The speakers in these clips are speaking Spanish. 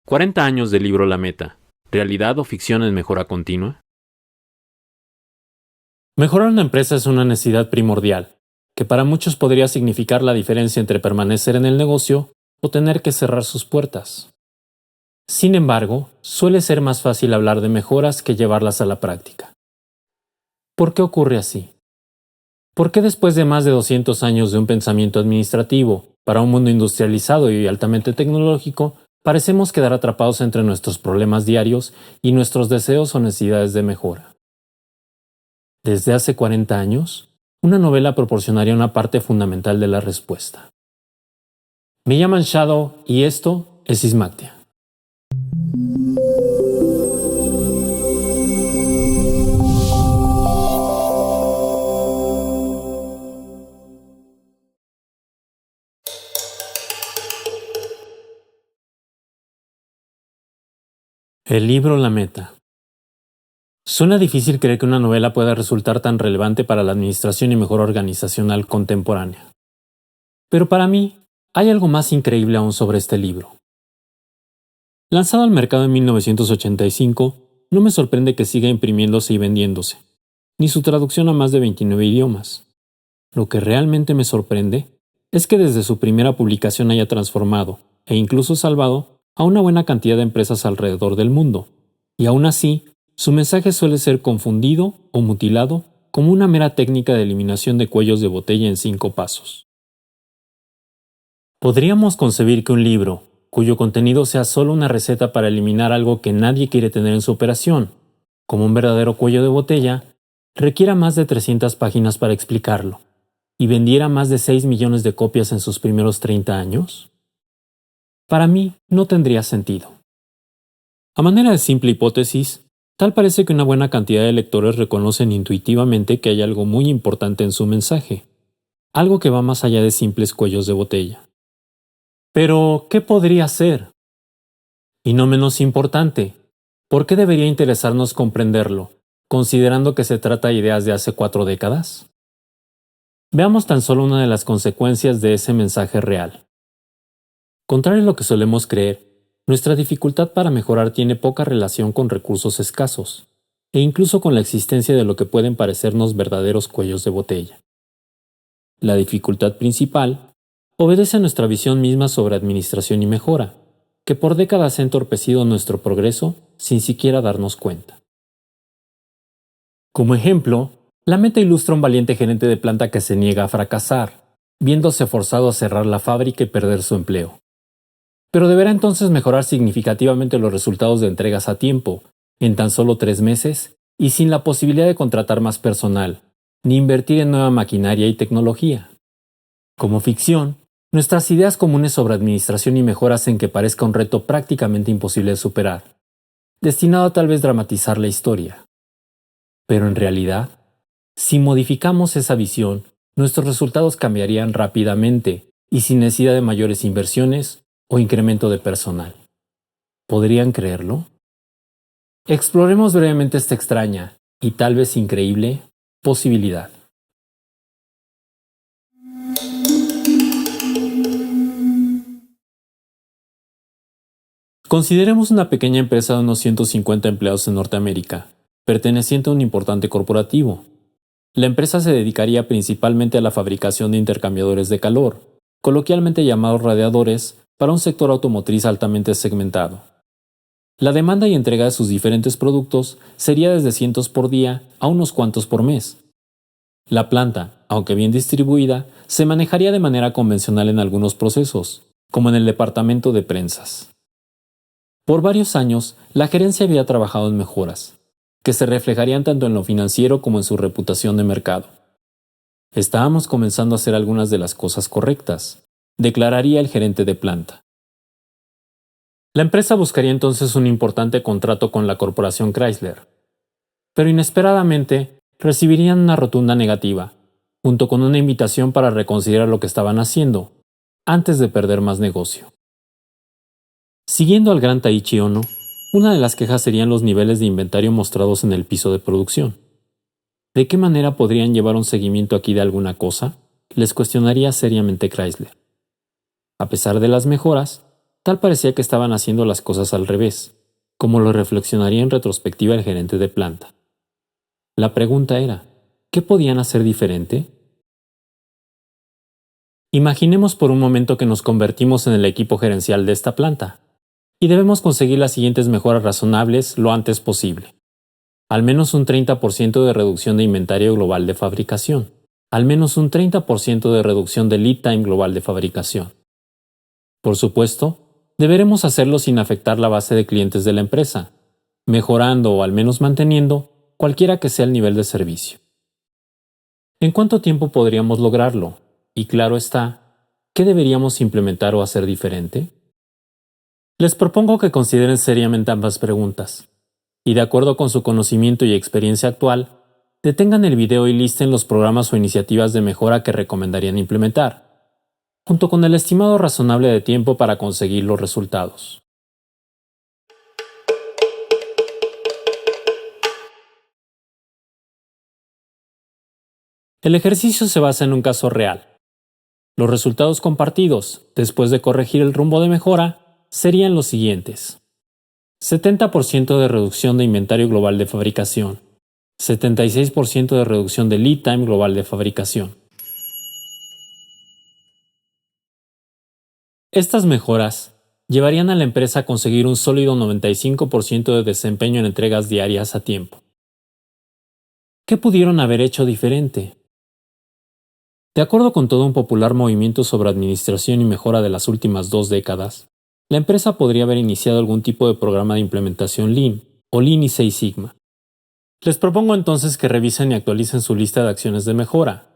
40 años del libro La Meta. ¿Realidad o ficción en mejora continua? Mejorar una empresa es una necesidad primordial, que para muchos podría significar la diferencia entre permanecer en el negocio o tener que cerrar sus puertas. Sin embargo, suele ser más fácil hablar de mejoras que llevarlas a la práctica. ¿Por qué ocurre así? ¿Por qué después de más de 200 años de un pensamiento administrativo para un mundo industrializado y altamente tecnológico, parecemos quedar atrapados entre nuestros problemas diarios y nuestros deseos o necesidades de mejora? Desde hace 40 años, una novela proporcionaría una parte fundamental de la respuesta. Me llaman Shadow y esto es Ismactia. El libro La Meta. Suena difícil creer que una novela pueda resultar tan relevante para la administración y mejora organizacional contemporánea. Pero para mí, hay algo más increíble aún sobre este libro. Lanzado al mercado en 1985, no me sorprende que siga imprimiéndose y vendiéndose, ni su traducción a más de 29 idiomas. Lo que realmente me sorprende es que desde su primera publicación haya transformado, e incluso salvado, a una buena cantidad de empresas alrededor del mundo, y aún así, su mensaje suele ser confundido o mutilado como una mera técnica de eliminación de cuellos de botella en 5 pasos. Podríamos concebir que un libro, cuyo contenido sea solo una receta para eliminar algo que nadie quiere tener en su operación, como un verdadero cuello de botella, requiera más de 300 páginas para explicarlo, y vendiera más de 6 millones de copias en sus primeros 30 años? Para mí, no tendría sentido. A manera de simple hipótesis, tal parece que una buena cantidad de lectores reconocen intuitivamente que hay algo muy importante en su mensaje, algo que va más allá de simples cuellos de botella. Pero, ¿qué podría ser? Y no menos importante, ¿por qué debería interesarnos comprenderlo, considerando que se trata de ideas de hace 4 décadas? Veamos tan solo una de las consecuencias de ese mensaje real. Contrario a lo que solemos creer, nuestra dificultad para mejorar tiene poca relación con recursos escasos, e incluso con la existencia de lo que pueden parecernos verdaderos cuellos de botella. La dificultad principal obedece a nuestra visión misma sobre administración y mejora, que por décadas ha entorpecido nuestro progreso sin siquiera darnos cuenta. Como ejemplo, La Meta ilustra a un valiente gerente de planta que se niega a fracasar, viéndose forzado a cerrar la fábrica y perder su empleo. Pero deberá entonces mejorar significativamente los resultados de entregas a tiempo, en tan solo 3 meses, y sin la posibilidad de contratar más personal, ni invertir en nueva maquinaria y tecnología. Como ficción, nuestras ideas comunes sobre administración y mejora hacen que parezca un reto prácticamente imposible de superar, destinado a tal vez dramatizar la historia. Pero en realidad, si modificamos esa visión, nuestros resultados cambiarían rápidamente y sin necesidad de mayores inversiones o incremento de personal. ¿Podrían creerlo? Exploremos brevemente esta extraña y tal vez increíble posibilidad. Consideremos una pequeña empresa de unos 150 empleados en Norteamérica, perteneciente a un importante corporativo. La empresa se dedicaría principalmente a la fabricación de intercambiadores de calor, coloquialmente llamados radiadores, para un sector automotriz altamente segmentado. La demanda y entrega de sus diferentes productos sería desde cientos por día a unos cuantos por mes. La planta, aunque bien distribuida, se manejaría de manera convencional en algunos procesos, como en el departamento de prensas. Por varios años, la gerencia había trabajado en mejoras, que se reflejarían tanto en lo financiero como en su reputación de mercado. Estábamos comenzando a hacer algunas de las cosas correctas, declararía el gerente de planta. La empresa buscaría entonces un importante contrato con la corporación Chrysler, pero inesperadamente recibirían una rotunda negativa, junto con una invitación para reconsiderar lo que estaban haciendo, antes de perder más negocio. Siguiendo al gran Taiichi Ohno, una de las quejas serían los niveles de inventario mostrados en el piso de producción. ¿De qué manera podrían llevar un seguimiento aquí de alguna cosa?, les cuestionaría seriamente Chrysler. A pesar de las mejoras, Tal parecía que estaban haciendo las cosas al revés, como lo reflexionaría en retrospectiva el gerente de planta. La pregunta era, ¿qué podían hacer diferente? Imaginemos por un momento que nos convertimos en el equipo gerencial de esta planta, y debemos conseguir las siguientes mejoras razonables lo antes posible. Al menos un 30% de reducción de inventario global de fabricación. Al menos un 30% de reducción de lead time global de fabricación. Por supuesto, deberemos hacerlo sin afectar la base de clientes de la empresa, mejorando o al menos manteniendo cualquiera que sea el nivel de servicio. ¿En cuánto tiempo podríamos lograrlo? Y claro está, ¿qué deberíamos implementar o hacer diferente? Les propongo que consideren seriamente ambas preguntas, y de acuerdo con su conocimiento y experiencia actual, detengan el video y listen los programas o iniciativas de mejora que recomendarían implementar, junto con el estimado razonable de tiempo para conseguir los resultados. El ejercicio se basa en un caso real. Los resultados compartidos, después de corregir el rumbo de mejora, serían los siguientes. 70% de reducción de inventario global de fabricación. 76% de reducción de lead time global de fabricación. Estas mejoras llevarían a la empresa a conseguir un sólido 95% de desempeño en entregas diarias a tiempo. ¿Qué pudieron haber hecho diferente? De acuerdo con todo un popular movimiento sobre administración y mejora de las últimas 2 décadas, la empresa podría haber iniciado algún tipo de programa de implementación Lean o Lean y Six Sigma. Les propongo entonces que revisen y actualicen su lista de acciones de mejora,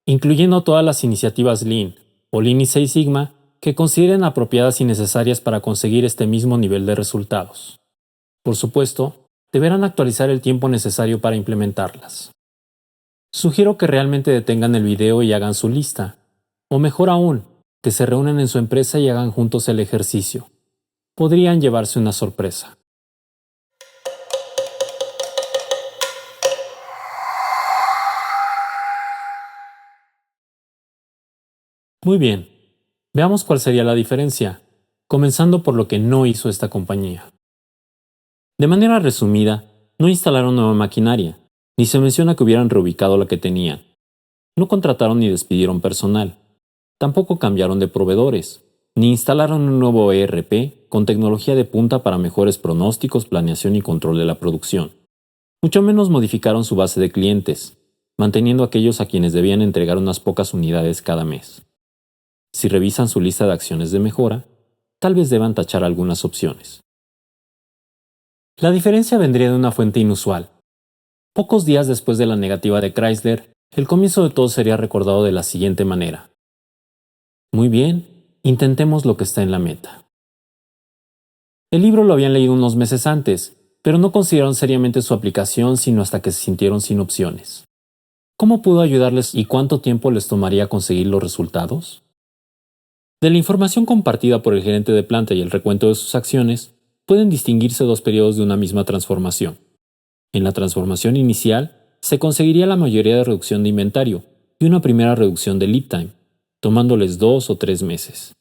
incluyendo todas las iniciativas Lean o Lean y Six Sigma que consideren apropiadas y necesarias para conseguir este mismo nivel de resultados. Por supuesto, deberán actualizar el tiempo necesario para implementarlas. Sugiero que realmente detengan el video y hagan su lista, o mejor aún, que se reúnan en su empresa y hagan juntos el ejercicio. Podrían llevarse una sorpresa. Muy bien, veamos cuál sería la diferencia, comenzando por lo que no hizo esta compañía. De manera resumida, no instalaron nueva maquinaria, ni se menciona que hubieran reubicado la que tenían. No contrataron ni despidieron personal. Tampoco cambiaron de proveedores, ni instalaron un nuevo ERP con tecnología de punta para mejores pronósticos, planeación y control de la producción. Mucho menos modificaron su base de clientes, manteniendo aquellos a quienes debían entregar unas pocas unidades cada mes. Si revisan su lista de acciones de mejora, tal vez deban tachar algunas opciones. La diferencia vendría de una fuente inusual. Pocos días después de la negativa de Chrysler, el comienzo de todo sería recordado de la siguiente manera. Muy bien, intentemos lo que está en la meta. El libro lo habían leído unos meses antes, pero no consideraron seriamente su aplicación sino hasta que se sintieron sin opciones. ¿Cómo pudo ayudarles y cuánto tiempo les tomaría conseguir los resultados? De la información compartida por el gerente de planta y el recuento de sus acciones, pueden distinguirse 2 periodos de una misma transformación. En la transformación inicial, se conseguiría la mayoría de reducción de inventario y una primera reducción de lead time, tomándoles 2 o 3 meses.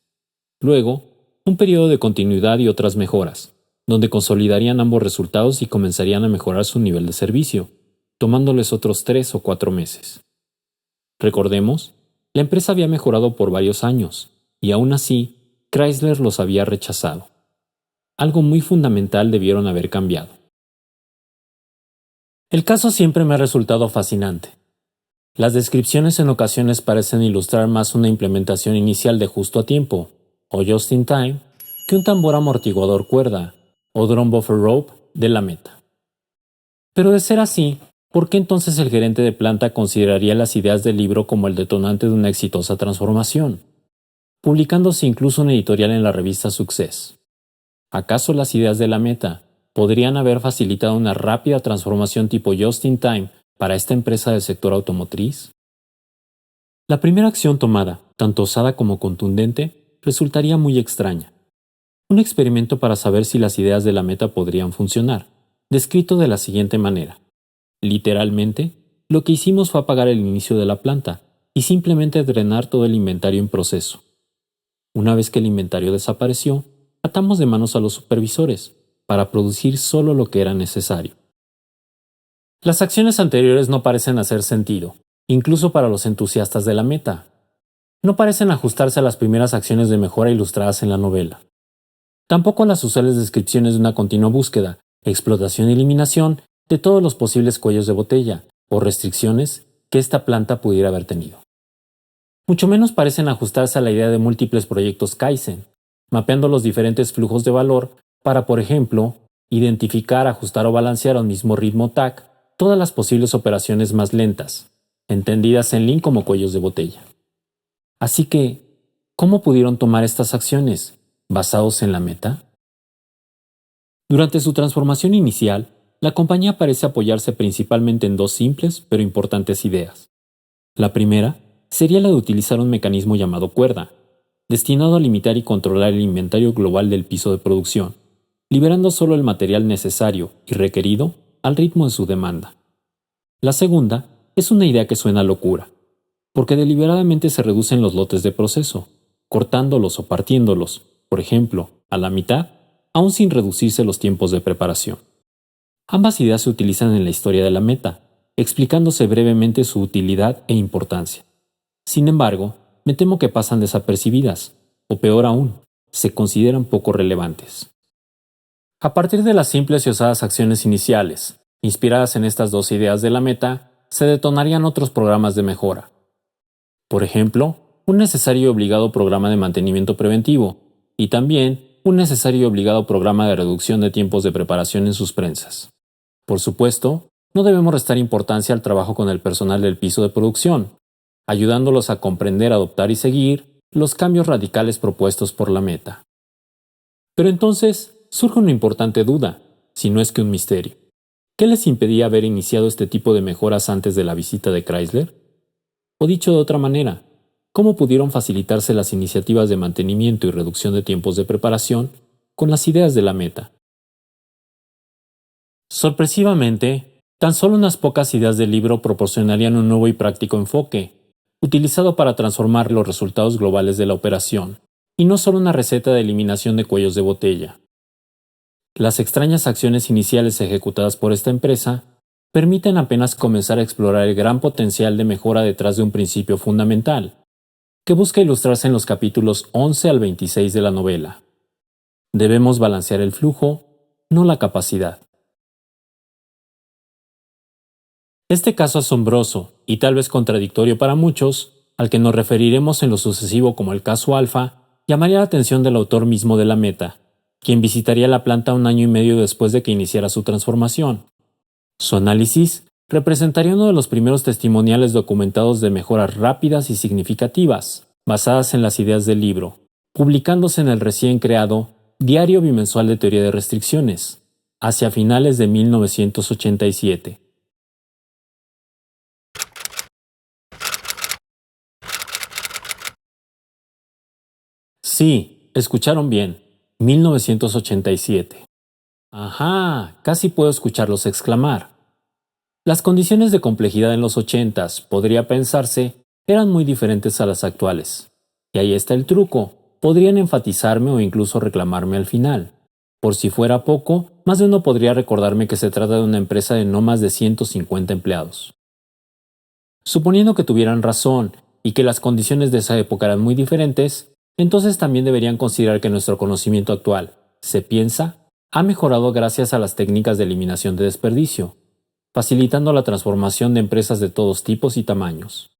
Luego, un periodo de continuidad y otras mejoras, donde consolidarían ambos resultados y comenzarían a mejorar su nivel de servicio, tomándoles otros 3 o 4 meses. Recordemos, la empresa había mejorado por varios años, y aún así, Chrysler los había rechazado. Algo muy fundamental debieron haber cambiado. El caso siempre me ha resultado fascinante. Las descripciones en ocasiones parecen ilustrar más una implementación inicial de justo a tiempo, o just in time, que un tambor amortiguador cuerda, o drum buffer rope, de la meta. Pero de ser así, ¿por qué entonces el gerente de planta consideraría las ideas del libro como el detonante de una exitosa transformación, publicándose incluso un editorial en la revista Success? ¿Acaso las ideas de la meta podrían haber facilitado una rápida transformación tipo just in time para esta empresa del sector automotriz? La primera acción tomada, tanto osada como contundente, resultaría muy extraña. Un experimento para saber si las ideas de la meta podrían funcionar, descrito de la siguiente manera. Literalmente, lo que hicimos fue apagar el inicio de la planta y simplemente drenar todo el inventario en proceso. Una vez que el inventario desapareció, atamos de manos a los supervisores para producir solo lo que era necesario. Las acciones anteriores no parecen hacer sentido, incluso para los entusiastas de la meta. No parecen ajustarse a las primeras acciones de mejora ilustradas en la novela. Tampoco a las usuales descripciones de una continua búsqueda, explotación y eliminación de todos los posibles cuellos de botella o restricciones que esta planta pudiera haber tenido. Mucho menos parecen ajustarse a la idea de múltiples proyectos Kaizen, mapeando los diferentes flujos de valor para, por ejemplo, identificar, ajustar o balancear al mismo ritmo TAC todas las posibles operaciones más lentas, entendidas en Lean como cuellos de botella. Así que, ¿cómo pudieron tomar estas acciones, basados en la meta? Durante su transformación inicial, la compañía parece apoyarse principalmente en dos simples pero importantes ideas. La primera sería la de utilizar un mecanismo llamado cuerda, destinado a limitar y controlar el inventario global del piso de producción, liberando solo el material necesario y requerido al ritmo de su demanda. La segunda es una idea que suena a locura, porque deliberadamente se reducen los lotes de proceso, cortándolos o partiéndolos, por ejemplo, a la mitad, aún sin reducirse los tiempos de preparación. Ambas ideas se utilizan en la historia de la meta, explicándose brevemente su utilidad e importancia. Sin embargo, me temo que pasan desapercibidas, o peor aún, se consideran poco relevantes. A partir de las simples y osadas acciones iniciales, inspiradas en estas dos ideas de la meta, se detonarían otros programas de mejora. Por ejemplo, un necesario y obligado programa de mantenimiento preventivo, y también un necesario y obligado programa de reducción de tiempos de preparación en sus prensas. Por supuesto, no debemos restar importancia al trabajo con el personal del piso de producción, ayudándolos a comprender, adoptar y seguir los cambios radicales propuestos por la meta. Pero entonces surge una importante duda, si no es que un misterio. ¿Qué les impedía haber iniciado este tipo de mejoras antes de la visita de Chrysler? O dicho de otra manera, ¿cómo pudieron facilitarse las iniciativas de mantenimiento y reducción de tiempos de preparación con las ideas de la meta? Sorpresivamente, tan solo unas pocas ideas del libro proporcionarían un nuevo y práctico enfoque, utilizado para transformar los resultados globales de la operación, y no solo una receta de eliminación de cuellos de botella. Las extrañas acciones iniciales ejecutadas por esta empresa permiten apenas comenzar a explorar el gran potencial de mejora detrás de un principio fundamental, que busca ilustrarse en los capítulos 11 al 26 de la novela. Debemos balancear el flujo, no la capacidad. Este caso asombroso, y tal vez contradictorio para muchos, al que nos referiremos en lo sucesivo como el caso Alfa, llamaría la atención del autor mismo de la meta, quien visitaría la planta un año y medio después de que iniciara su transformación. Su análisis representaría uno de los primeros testimoniales documentados de mejoras rápidas y significativas, basadas en las ideas del libro, publicándose en el recién creado Diario Bimensual de Teoría de Restricciones, hacia finales de 1987. Sí, escucharon bien, 1987. Ajá, casi puedo escucharlos exclamar. Las condiciones de complejidad en los 80s, podría pensarse, eran muy diferentes a las actuales. Y ahí está el truco, podrían enfatizarme o incluso reclamarme al final. Por si fuera poco, más de uno podría recordarme que se trata de una empresa de no más de 150 empleados. Suponiendo que tuvieran razón y que las condiciones de esa época eran muy diferentes, entonces también deberían considerar que nuestro conocimiento actual, se piensa, ha mejorado gracias a las técnicas de eliminación de desperdicio, facilitando la transformación de empresas de todos tipos y tamaños.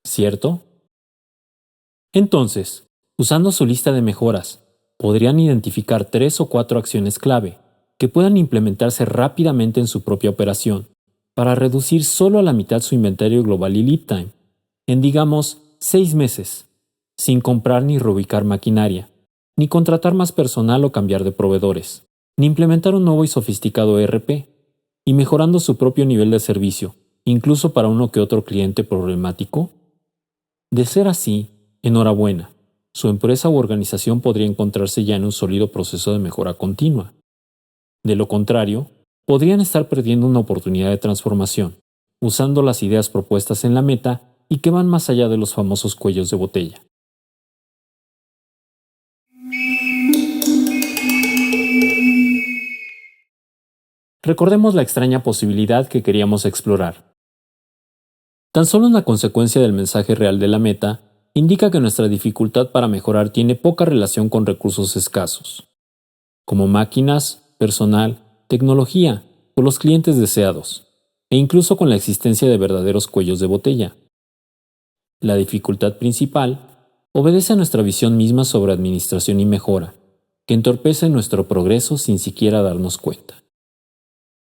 ¿Cierto? Entonces, usando su lista de mejoras, podrían identificar 3 o 4 acciones clave que puedan implementarse rápidamente en su propia operación para reducir solo a la mitad su inventario global y lead time, en digamos 6 meses, sin comprar ni reubicar maquinaria, ni contratar más personal o cambiar de proveedores, ni implementar un nuevo y sofisticado ERP, y mejorando su propio nivel de servicio, incluso para uno que otro cliente problemático? De ser así, enhorabuena, su empresa u organización podría encontrarse ya en un sólido proceso de mejora continua. De lo contrario, podrían estar perdiendo una oportunidad de transformación, usando las ideas propuestas en la meta y que van más allá de los famosos cuellos de botella. Recordemos la extraña posibilidad que queríamos explorar. Tan solo una consecuencia del mensaje real de la meta indica que nuestra dificultad para mejorar tiene poca relación con recursos escasos, como máquinas, personal, tecnología o los clientes deseados, e incluso con la existencia de verdaderos cuellos de botella. La dificultad principal obedece a nuestra visión misma sobre administración y mejora, que entorpece nuestro progreso sin siquiera darnos cuenta.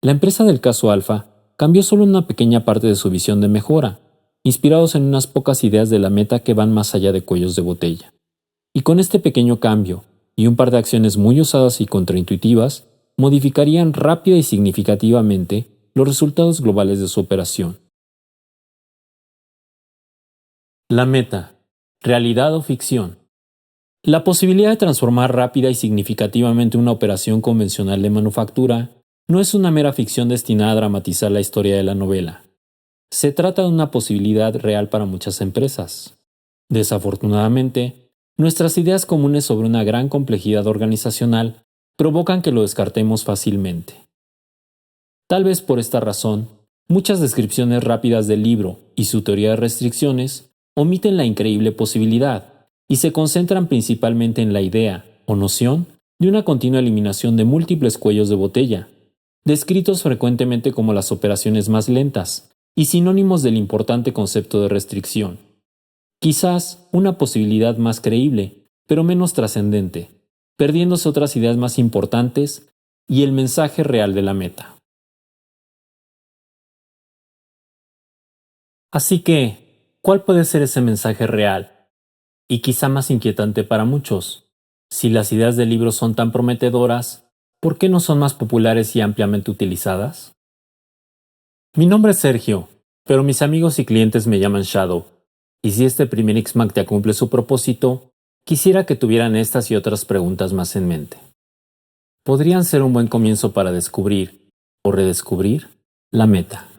La empresa del caso Alfa cambió solo una pequeña parte de su visión de mejora, inspirados en unas pocas ideas de la meta que van más allá de cuellos de botella. Y con este pequeño cambio, y un par de acciones muy osadas y contraintuitivas, modificarían rápida y significativamente los resultados globales de su operación. La meta, realidad o ficción. La posibilidad de transformar rápida y significativamente una operación convencional de manufactura no es una mera ficción destinada a dramatizar la historia de la novela. Se trata de una posibilidad real para muchas empresas. Desafortunadamente, nuestras ideas comunes sobre una gran complejidad organizacional provocan que lo descartemos fácilmente. Tal vez por esta razón, muchas descripciones rápidas del libro y su teoría de restricciones omiten la increíble posibilidad y se concentran principalmente en la idea o noción de una continua eliminación de múltiples cuellos de botella, descritos frecuentemente como las operaciones más lentas y sinónimos del importante concepto de restricción. Quizás una posibilidad más creíble, pero menos trascendente, perdiéndose otras ideas más importantes y el mensaje real de la meta. Así que, ¿cuál puede ser ese mensaje real? Y quizá más inquietante para muchos. Si las ideas del libro son tan prometedoras, ¿por qué no son más populares y ampliamente utilizadas? Mi nombre es Sergio, pero mis amigos y clientes me llaman Shadow, y si este primer Ixmactia cumple su propósito, quisiera que tuvieran estas y otras preguntas más en mente. Podrían ser un buen comienzo para descubrir, o redescubrir, la meta.